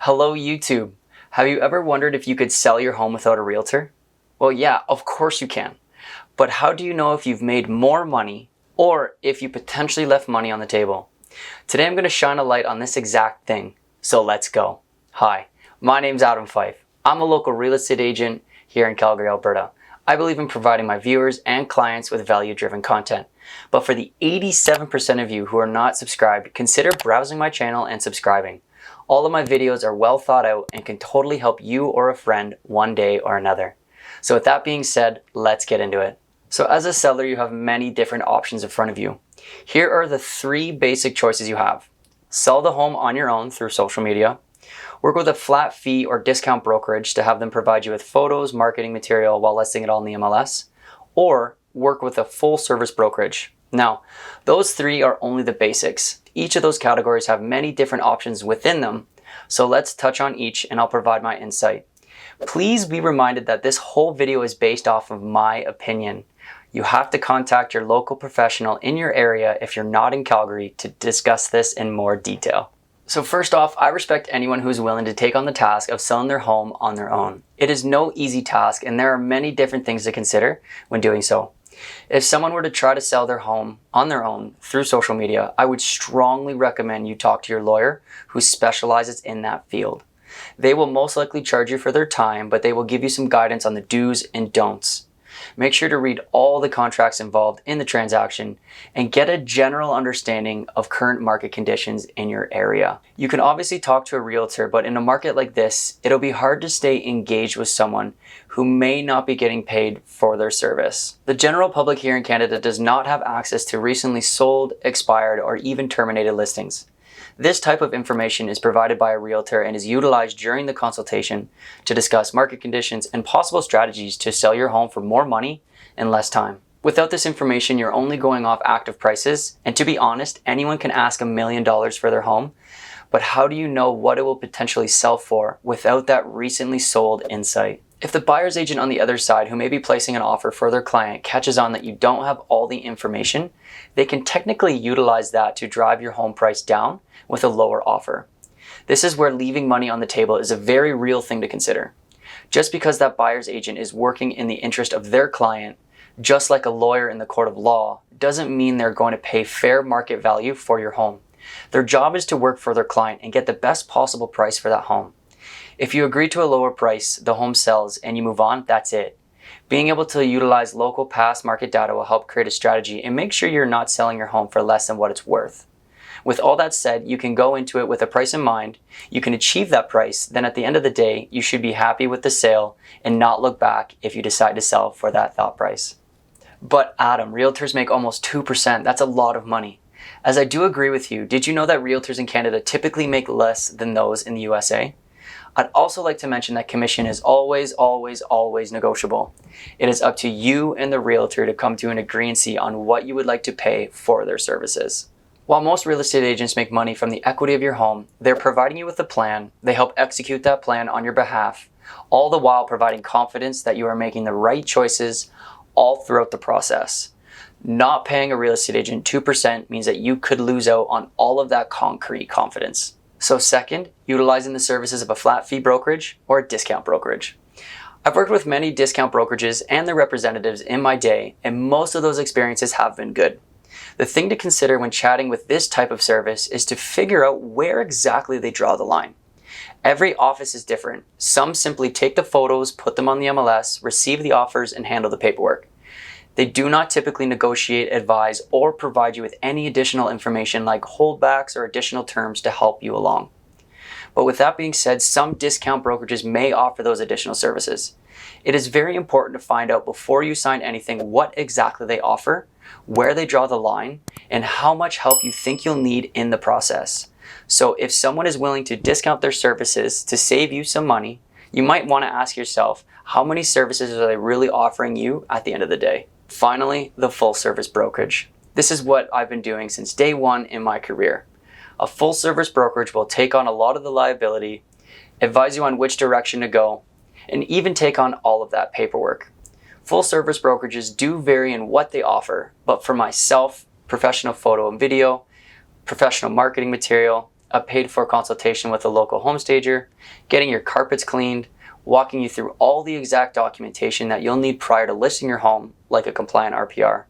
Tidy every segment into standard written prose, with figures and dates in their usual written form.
Hello YouTube. Have you ever wondered if you could sell your home without a realtor? Well, yeah, of course you can. But how do you know if you've made more money or if you potentially left money on the table? Today I'm going to shine a light on this exact thing. So let's go. Hi, my name's Adam Fyfe. I'm a local real estate agent here in Calgary, Alberta. I believe in providing my viewers and clients with value-driven content. But for the 87% of you who are not subscribed, consider browsing my channel and subscribing. All of my videos are well thought out and can totally help you or a friend one day or another. So with that being said, let's get into it. So as a seller, you have many different options in front of you. Here are the 3 basic choices you have. Sell the home on your own through social media. Work with a flat fee or discount brokerage to have them provide you with photos, marketing material while listing it all in the MLS. Or work with a full-service brokerage. Now, those 3 are only the basics. Each of those categories have many different options within them, so let's touch on each and I'll provide my insight. Please be reminded that this whole video is based off of my opinion. You have to contact your local professional in your area if you're not in Calgary to discuss this in more detail. So first off, I respect anyone who is willing to take on the task of selling their home on their own. It is no easy task and there are many different things to consider when doing so. If someone were to try to sell their home on their own through social media, I would strongly recommend you talk to your lawyer who specializes in that field. They will most likely charge you for their time, but they will give you some guidance on the do's and don'ts. Make sure to read all the contracts involved in the transaction and get a general understanding of current market conditions in your area. You can obviously talk to a realtor, but in a market like this, it'll be hard to stay engaged with someone who may not be getting paid for their service. The general public here in Canada does not have access to recently sold, expired, or even terminated listings. This type of information is provided by a realtor and is utilized during the consultation to discuss market conditions and possible strategies to sell your home for more money in less time. Without this information, you're only going off active prices, and to be honest, anyone can ask $1 million for their home, but how do you know what it will potentially sell for without that recently sold insight? If the buyer's agent on the other side who may be placing an offer for their client catches on that you don't have all the information, they can technically utilize that to drive your home price down with a lower offer. This is where leaving money on the table is a very real thing to consider. Just because that buyer's agent is working in the interest of their client, just like a lawyer in the court of law, doesn't mean they're going to pay fair market value for your home. Their job is to work for their client and get the best possible price for that home. If you agree to a lower price, the home sells and you move on, that's it. Being able to utilize local past market data will help create a strategy and make sure you're not selling your home for less than what it's worth. With all that said, you can go into it with a price in mind, you can achieve that price, then at the end of the day, you should be happy with the sale and not look back if you decide to sell for that thought price. But Adam, realtors make almost 2%, that's a lot of money. As I do agree with you, did you know that realtors in Canada typically make less than those in the USA? I'd also like to mention that commission is always negotiable. It is up to you and the realtor to come to an agreement on what you would like to pay for their services. While most real estate agents make money from the equity of your home, they're providing you with a plan, they help execute that plan on your behalf, all the while providing confidence that you are making the right choices all throughout the process. Not paying a real estate agent 2% means that you could lose out on all of that concrete confidence. So second, utilizing the services of a flat fee brokerage or a discount brokerage. I've worked with many discount brokerages and their representatives in my day, and most of those experiences have been good. The thing to consider when chatting with this type of service is to figure out where exactly they draw the line. Every office is different. Some simply take the photos, put them on the MLS, receive the offers, and handle the paperwork. They do not typically negotiate, advise, or provide you with any additional information like holdbacks or additional terms to help you along. But with that being said, some discount brokerages may offer those additional services. It is very important to find out before you sign anything what exactly they offer, where they draw the line, and how much help you think you'll need in the process. So if someone is willing to discount their services to save you some money, you might want to ask yourself, how many services are they really offering you at the end of the day? Finally, the full-service brokerage. This is what I've been doing since day one in my career. A full-service brokerage will take on a lot of the liability, advise you on which direction to go, and even take on all of that paperwork. Full-service brokerages do vary in what they offer, but for myself, professional photo and video, professional marketing material, a paid-for consultation with a local home stager, getting your carpets cleaned, walking you through all the exact documentation that you'll need prior to listing your home, like a compliant RPR,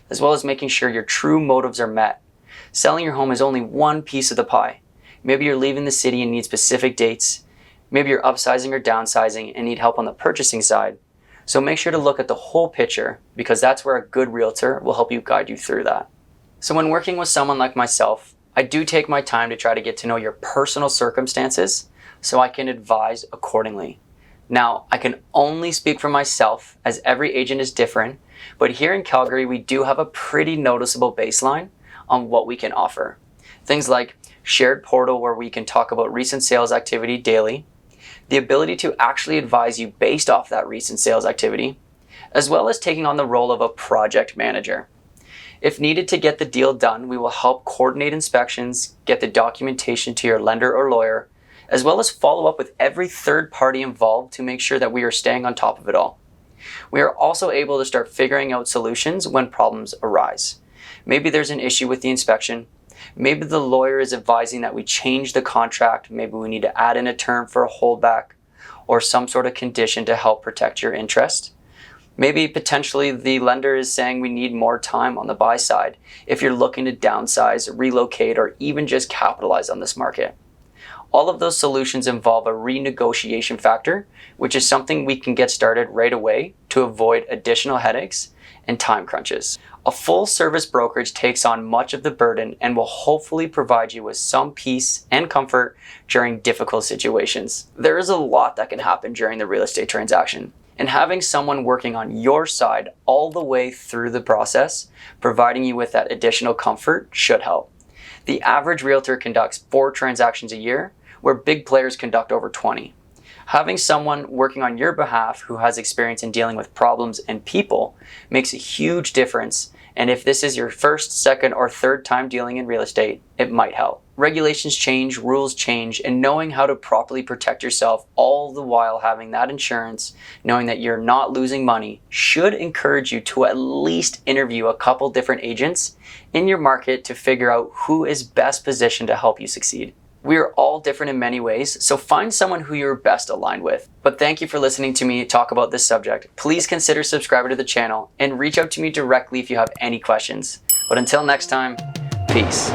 as well as making sure your true motives are met. Selling your home is only one piece of the pie. Maybe you're leaving the city and need specific dates. Maybe you're upsizing or downsizing and need help on the purchasing side. So make sure to look at the whole picture, because that's where a good realtor will help you guide you through that. So when working with someone like myself, I do take my time to try to get to know your personal circumstances so I can advise accordingly. Now, I can only speak for myself, as every agent is different, but here in Calgary, we do have a pretty noticeable baseline on what we can offer. Things like shared portal where we can talk about recent sales activity daily, the ability to actually advise you based off that recent sales activity, as well as taking on the role of a project manager. If needed to get the deal done, we will help coordinate inspections, get the documentation to your lender or lawyer, as well as follow up with every third party involved to make sure that we are staying on top of it all. We are also able to start figuring out solutions when problems arise. Maybe there's an issue with the inspection. Maybe the lawyer is advising that we change the contract. Maybe we need to add in a term for a holdback or some sort of condition to help protect your interest. Maybe potentially the lender is saying we need more time on the buy side if you're looking to downsize, relocate, or even just capitalize on this market. All of those solutions involve a renegotiation factor, which is something we can get started right away to avoid additional headaches and time crunches. A full-service brokerage takes on much of the burden and will hopefully provide you with some peace and comfort during difficult situations. There is a lot that can happen during the real estate transaction, and having someone working on your side all the way through the process, providing you with that additional comfort, should help. The average realtor conducts 4 transactions a year, where big players conduct over 20. Having someone working on your behalf who has experience in dealing with problems and people makes a huge difference, and if this is your first, second, or third time dealing in real estate, it might help. Regulations change, rules change, and knowing how to properly protect yourself all the while having that insurance, knowing that you're not losing money, should encourage you to at least interview a couple different agents in your market to figure out who is best positioned to help you succeed. We are all different in many ways, so find someone who you're best aligned with. But thank you for listening to me talk about this subject. Please consider subscribing to the channel and reach out to me directly if you have any questions. But until next time, peace.